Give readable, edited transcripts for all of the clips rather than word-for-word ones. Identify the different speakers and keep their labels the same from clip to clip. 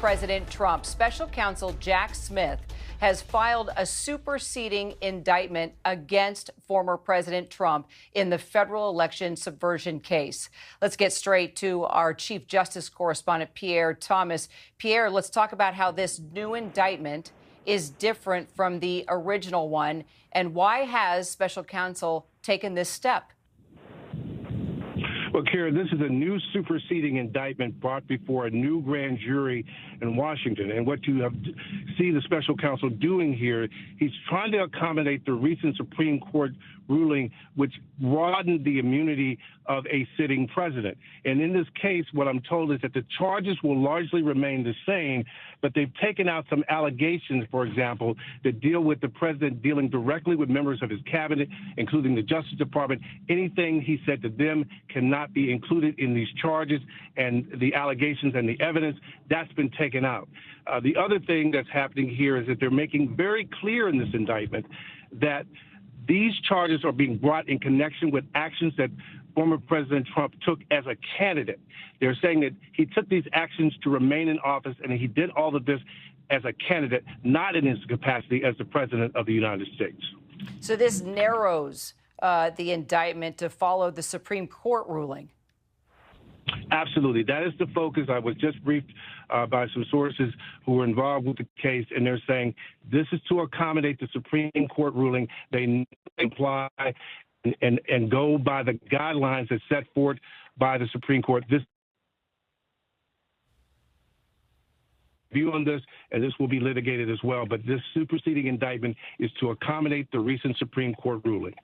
Speaker 1: President Trump. Special counsel Jack Smith has filed a superseding indictment against former President Trump in the federal election subversion case. Let's get straight to our Chief Justice correspondent, Pierre Thomas. Pierre, let's talk about how this new indictment is different from the original one, and why has special counsel taken this step?
Speaker 2: Well, Kara, this is a new superseding indictment brought before a new grand jury in Washington. And what you see the special counsel doing here, he's trying to accommodate the recent Supreme Court ruling, which broadened the immunity of a sitting president. And in this case, what I'm told is that the charges will largely remain the same, but they've taken out some allegations, for example, that deal with the president dealing directly with members of his cabinet, including the Justice Department. Anything he said to them cannot be included in these charges, and the allegations and the evidence, that's been taken out. The other thing that's happening here is that they're making very clear in this indictment that these charges are being brought in connection with actions that former President Trump took as a candidate. They're saying that he took these actions to remain in office, and he did all of this as a candidate, not in his capacity as the President of the United States.
Speaker 1: So this narrows the indictment to follow the Supreme Court ruling.
Speaker 2: Absolutely. That is the focus. I was just briefed by some sources who were involved with the case, and they're saying this is to accommodate the Supreme Court ruling. They imply and go by the guidelines that set forth by the Supreme Court. This view on this, and this will be litigated as well, but this superseding indictment is to accommodate the recent Supreme Court ruling.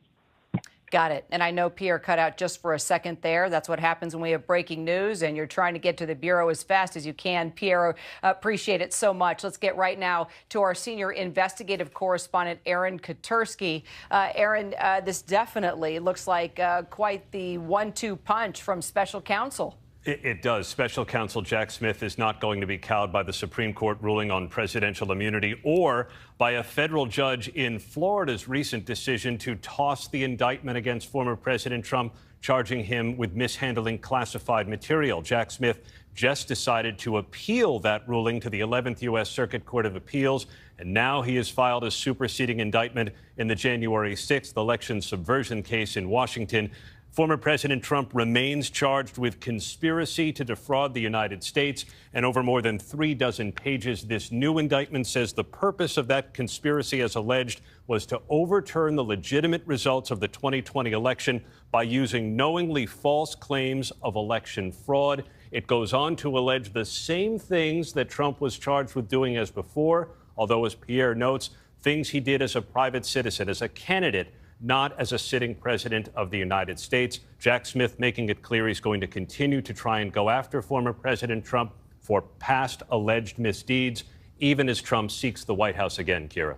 Speaker 1: Got it. And I know Pierre cut out just for a second there. That's what happens when we have breaking news and you're trying to get to the Bureau as fast as you can. Pierre, appreciate it so much. Let's get right now to our senior investigative correspondent, Aaron Katersky. Aaron, this definitely looks like quite the 1-2 punch from special counsel.
Speaker 3: It does. Special counsel Jack Smith is not going to be cowed by the Supreme Court ruling on presidential immunity or by a federal judge in Florida's recent decision to toss the indictment against former President Trump, charging him with mishandling classified material. Jack Smith just decided to appeal that ruling to the 11th U.S. Circuit Court of Appeals, and now he has filed a superseding indictment in the January 6th election subversion case in Washington. Former President Trump remains charged with conspiracy to defraud the United States, and over more than 36 pages, this new indictment says the purpose of that conspiracy, as alleged, was to overturn the legitimate results of the 2020 election by using knowingly false claims of election fraud. It goes on to allege the same things that Trump was charged with doing as before, although, as Pierre notes, things he did as a private citizen, as a candidate, not as a sitting president of the United States. Jack Smith making it clear he's going to continue to try and go after former President Trump for past alleged misdeeds, even as Trump seeks the White House again, Kira.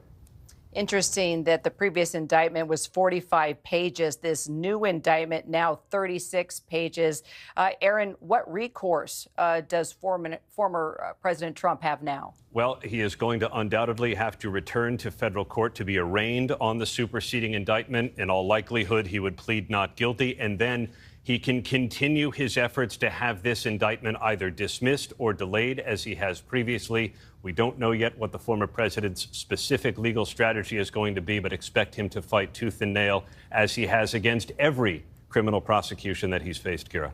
Speaker 1: Interesting that the previous indictment was 45 pages. This new indictment now 36 pages. Aaron, what recourse does former President Trump have now?
Speaker 3: Well, he is going to undoubtedly have to return to federal court to be arraigned on the superseding indictment. In all likelihood, he would plead not guilty, and then he can continue his efforts to have this indictment either dismissed or delayed, as he has previously. We don't know yet what the former president's specific legal strategy is going to be, but expect him to fight tooth and nail, as he has against every criminal prosecution that he's faced, Kira.